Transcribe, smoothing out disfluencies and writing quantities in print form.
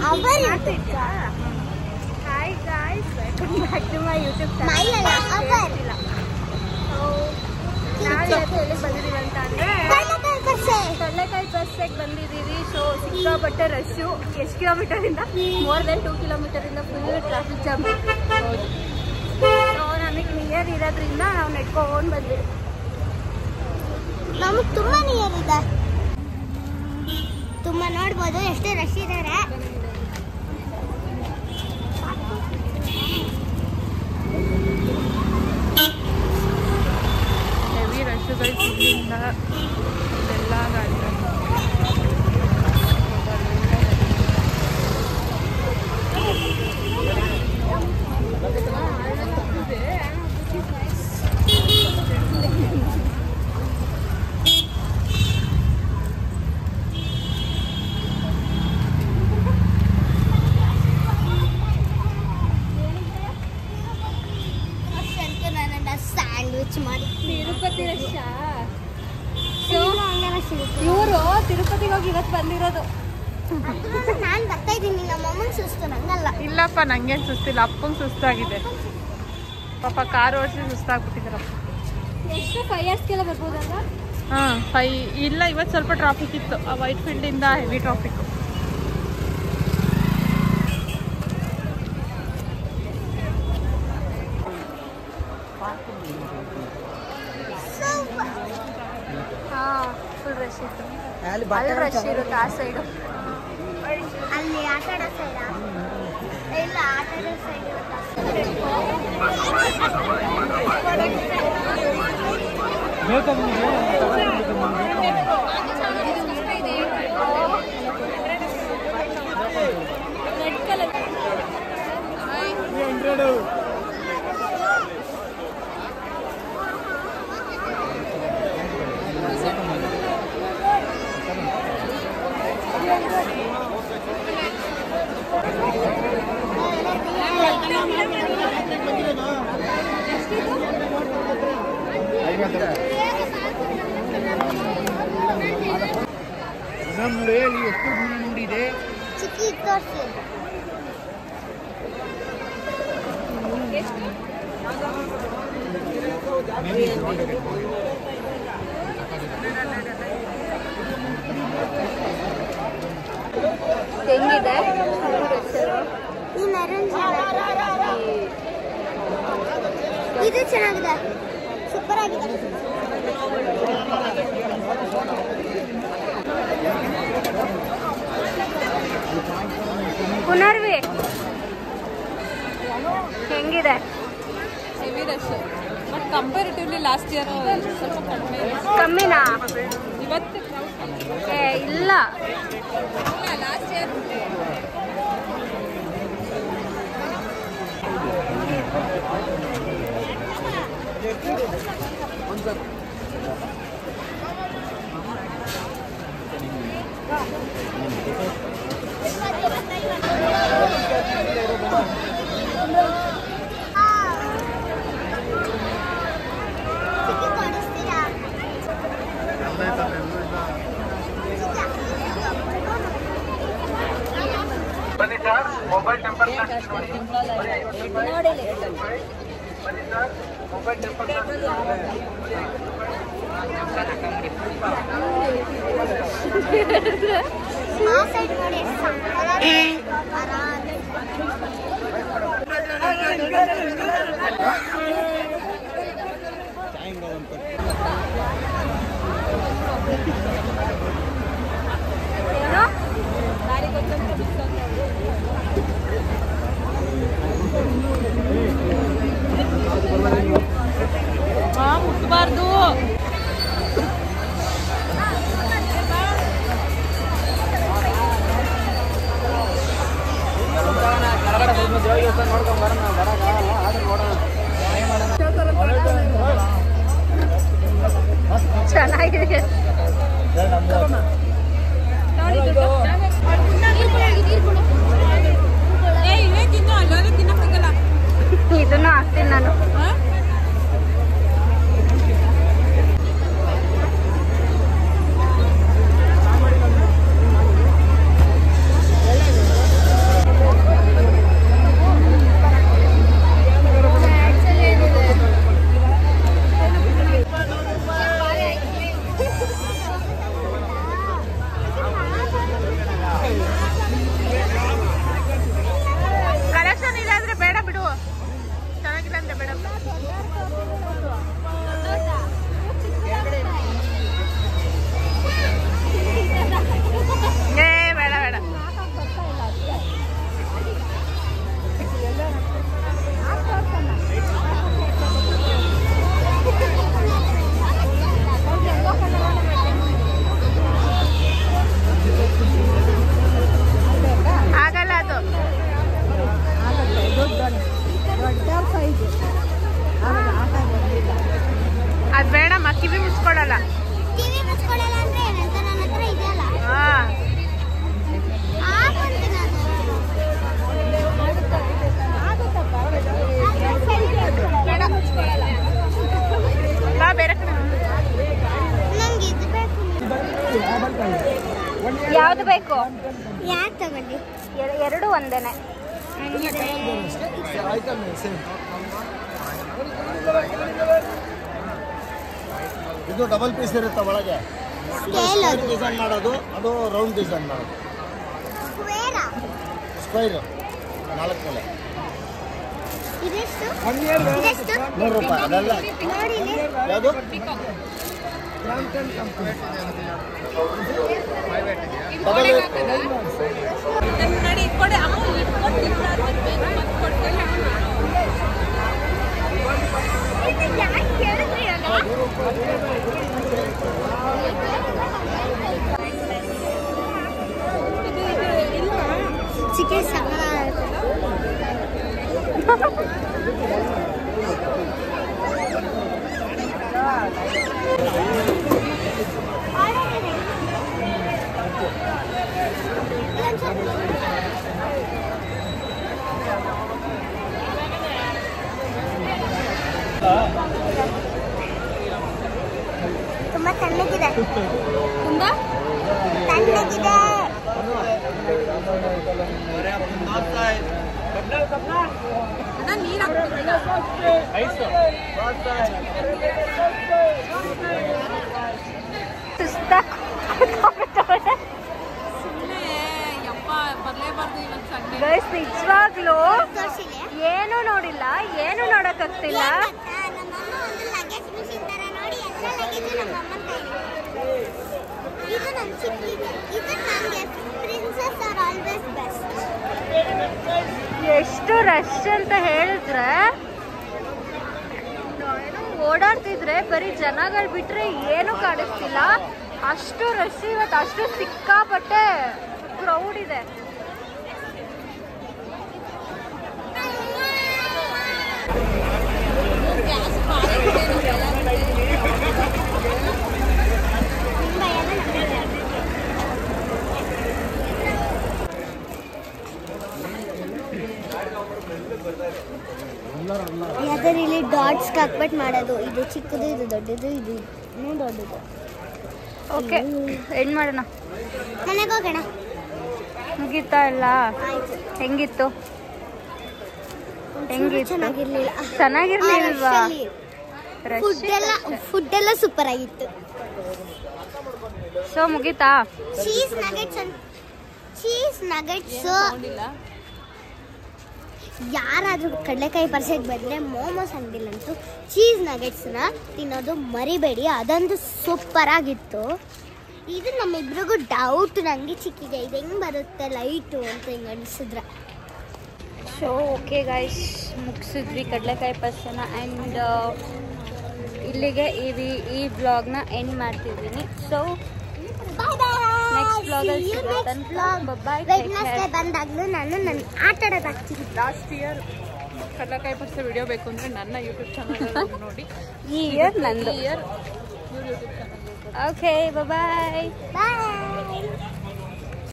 Hi guys, welcome back to my YouTube channel. ನಾವು ಎಲ್ಲಿಗೆ ಬಂದಿದ್ದೀವಿ ಅಂತ ಅಂದರೆ ಕಡಲೆಕಾಯಿ ಬಸ್ಸಿಗೆ ಬಂದಿದ್ದೀವಿ. ಸೊ ಸಿಕ್ಕಾಪಟ್ಟೆ ರಶ್ಶು. ಎಷ್ಟು ಕಿಲೋಮೀಟರಿಂದ? ಮೋರ್ ದೆನ್ 2 ಕಿಲೋಮೀಟರಿಂದ ಫುಲ್ ಟ್ರಾಫಿಕ್ ಜಾಮ್. ಸೊ ನಮಗೆ ನಿಯರ್ ಇರೋದ್ರಿಂದ ನಾವು ನೆಟ್ಕೊಂಡು ಬಂದ್ವಿ. ನಮಗೆ ತುಂಬ ನಿಯರ್ ಇದೆ. ತುಂಬ ನೋಡ್ಬೋದು ಎಷ್ಟು ರಶ್ ಇದ್ದಾರೆ. Heavy rush guys. ಇಲ್ಲಿಂದ ಎಲ್ಲ ಗಾಡಿಗಳು ತಿರುಪತಿ ರಶ. ಇವರು ತಿರುಪತಿಗೆ ಹೋಗಿ ಇವತ್ತು ಬಂದಿರೋದು. ನಾನು ಬರ್ತಾ ಇದ್ದೀನಿ. ನಮ್ಮ ಅಮ್ಮಂಗೆ ಸುಸ್ತು, ನಂಗಲ್ಲ. ಇಲ್ಲಪ್ಪ, ನಂಗೇನು ಸುಸ್ತಿಲ್ಲ. ಅಪ್ಪಂಗೆ ಸುಸ್ತಾಗಿದೆ. ಪಾಪ ಕಾರ್ ಓಡಿಸಿ ಸುಸ್ತಾಗ್ಬಿಟ್ಟಿದ್ದಾರಪ್ಪ. ಎಷ್ಟು 5 ಇಯರ್ಸ್ಗೆಲ್ಲ ಬರ್ಬೋದಲ್ಲ? ಹಾಂ 5 ಇಲ್ಲ. ಇವತ್ತು ಸ್ವಲ್ಪ ಟ್ರಾಫಿಕ್ ಇತ್ತು. ಆ ವೈಟ್ ಫೀಲ್ಡಿಂದ ಹೆವಿ ಟ್ರಾಫಿಕ್ಕು. ಫುಲ್ ರಶ್ ಇತ್ತು. ಅಲ್ಲಿ ರಶ್ ಇರುತ್ತೆ ಆ ಸೈಡು. ಅಲ್ಲಿ ಆಟ ಆಡೋ ಸೈಡಾ? ಇಲ್ಲ, ಆಟ ಆಡೋ ಸೈಡ್ ಇರುತ್ತಾ? ರೆಡ್ ಕಲರ್ ನೋಡಿ ಎಷ್ಟು ನೋಡಿದೆ. ಚಿಕ್ಕಿ ತೋರಿಸಿ. ಹೆಂಗಿದೆ? ಈ ಮೆರೂನ್ ಇದು ಚೆನ್ನಾಗಿದೆ, ಸೂಪರ್ ಆಗಿದೆ. ಪುನರ್ವಿ ಹೆಂಗಿದೆ? Heavy rush. But comparatively last year ಸ್ವಲ್ಪ ಕಡಿಮೆ. ಕಮ್ಮಿನಾ? ಇವತ್ತು ಇಲ್ಲ, ಲಾಸ್ಟ್ ಇಯರ್ ಬನ್ನಿ ಸರ್, ಮೊಬೈಲ್ ಟೆಂಪರ್ ನೋಡಿ. ಬನ್ನಿ ಸರ್, ಮೊಬೈಲ್ ಟೆಂಪರ್ ಮುಟ್ಬಾರ್ದು. ಚೆನ್ನಾಗಿದೆ. ಇದನ್ನು ಹಾಕ್ತೀನಿ ನಾನು. ಬೇಕು? ಯಾಕೆ ತಗೊಂಡಿ? ಎರಡು ಒಂದೇನೆ. ಇದು ಡಬಲ್ ಪೀಸ್ ಇರುತ್ತೆ ಒಳಗೆ. ಡಿಸೈನ್ ಮಾಡೋದು, ಅದು ರೌಂಡ್ ಡಿಸೈನ್ ಮಾಡೋದು. ಸ್ಕ್ವೈರ್ 4 ಮೇಲೆ. ಇದೆಷ್ಟು? 100 ರೂಪಾಯಿ. ಅದೆಲ್ಲ ಯಾವುದು? ಚಿಕನ್ ಸಹ ತುಂಬಾ ತಣ್ಣಗಿದೆ. ತುಂಬಾ ತಣ್ಣಗಿದೆ. ನೀರು ಹಾಕ್ತಿಲ್ಲ. ಗೈಸ್ ನಿಜವಾಗ್ಲೂ ಏನು ನೋಡಿಲ್ಲ, ಏನು ನೋಡಕ್ಕಾಗ್ತಿಲ್ಲ. ಎಷ್ಟು ರಶ್ ಅಂತ ಹೇಳಿದ್ರೆ, ಓಡಾಡ್ತಿದ್ರೆ ಬರೀ ಜನಗಳು ಬಿಟ್ರೆ ಏನು ಕಾಣಿಸ್ತಿಲ್ಲ. ಅಷ್ಟು ರಶ್ ಇವತ್ತು, ಅಷ್ಟು ಸಿಕ್ಕಾಪಟ್ಟೆ ಕ್ರೌಡ್ ಇದೆ. ಯಾವ್ದಾದ್ರು ಇಲ್ಲಿ ಡಾಟ್ಸ್ ಹಾಕ್ಬಿಟ್ಟು ಮಾಡೋದು. ಇದು ಚಿಕ್ಕದು, ಇದು ದೊಡ್ಡದು, ಇದು ಇನ್ನೂ ದೊಡ್ಡದು. ಓಕೆ, ಎಂಡ್ ಮಾಡೋಣ. ಮನೆಗೆ ಹೋಗೋಣ. ಮುಗೀತಾ ಎಲ್ಲ? ಹೆಂಗಿತ್ತು? ಚೆನ್ನಾಗಿರ್ಲಿಲ್ಲ. ಚೆನ್ನಾಗಿರ್ಲಿಲ್ವಾ? ಫುಡ್ ಎಲ್ಲ ಸೂಪರ್ ಆಗಿತ್ತು. ಸೊ ಮುಗೀತಾ? ಚೀಸ್ ನಗೆಟ್ಸ್ ಯಾರಾದ್ರೂ ಕಡಲೆಕಾಯಿ ಪರಿಸೆಗೆ ಬಂದ್ರೆ ಮೋಮೋಸ್ ಅಂಗಡಿಲಂತೂ ಚೀಸ್ ನಗೆಟ್ಸ್ನ ತಿನ್ನೋದು ಮರಿಬೇಡಿ. ಅದಂತೂ ಸೂಪರ್ ಆಗಿತ್ತು. ಇದು ನಮ್ಮಿಬ್ರಿಗೂ ಡೌಟ್. ನನಗೆ ಚಿಕ್ಕಿಗೆ ಇದು ಹೆಂಗೆ ಬರುತ್ತೆ ಲೈಟು ಅಂತ ಹಿಂಗೆ ಅನಿಸಿದ್ರೆ. ಸೊ ಓಕೆ ಗೈಸ್, ಮುಗಿಸಿದ್ವಿ ಕಡಲೆಕಾಯಿ ಪರ್ಸನ. ಆ್ಯಂಡ್ ಇಲ್ಲಿಗೆ ಈ ಬ್ಲಾಗ್ನ ಎಂಡ್ ಮಾಡ್ತಿದ್ದೀನಿ. ಸೊ ನೆಕ್ಸ್ಟ್ ಬ್ಲಾಗಲ್ಲಿ ಬಂದಾಗಲೂ ನಾನು ನನ್ನ ಆಟ ಆಡೋದಾಗ್ತೀನಿ. ಲಾಸ್ಟ್ ಇಯರ್ ಕಡಲೆಕಾಯಿ ಪರ್ಸೆ ವಿಡಿಯೋ ಬೇಕು ಅಂದರೆ ನನ್ನ ಯೂಟ್ಯೂಬ್ ಚಾನಲ್ ನೋಡಿ. ಈ ಇಯರ್ ನಂದು. YouTube channel. ಓಕೆ, ಬಾಯ್. ಬಾಯ್.